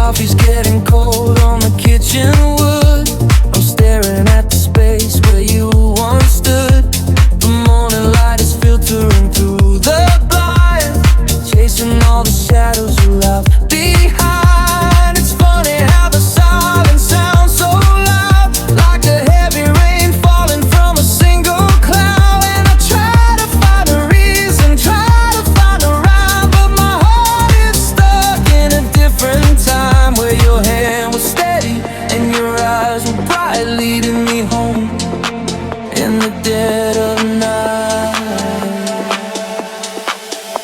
coffee's getting cold on the kitchen wood. I'm staring at the space where you once stood. The morning light is filtering through the blind, chasing all the shadows you left behind. It's funny how the silence sounds so loud, like a heavy rain falling from a single cloud. And I try to find a reason, try to find a rhyme, but my heart is stuck in a different time, where your hand was steady and your eyes were bright, leading me home in the dead of night.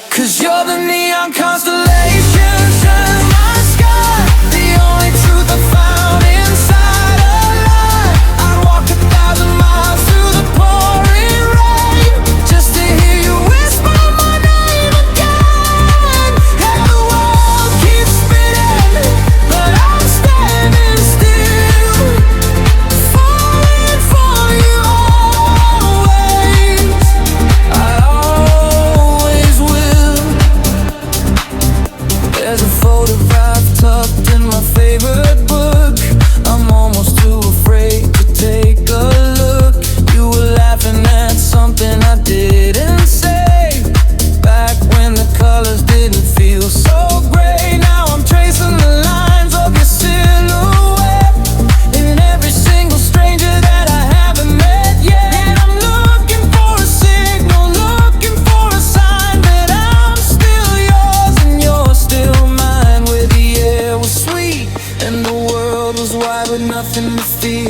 'Cause you're the neon constellations in my sky, the only truth I found inside a lie. I'd walk 1,000 miles through the pouring rain just to hear you whisper my name again. And the world keeps spinning, but I'm standing still, falling for you always. I always will. There's a photograph tucked in my favorite book. I'm almost too afraid to take a look. You were laughing at something I didn't say, back when the colors didn't feel so gray. Now I'm tracing the lines of your silhouette in every single stranger that I haven't met yet. And I'm looking for a signal, looking for a sign that I'm still yours and you're still mine, where the air was sweet and the world was wide with nothing to fear.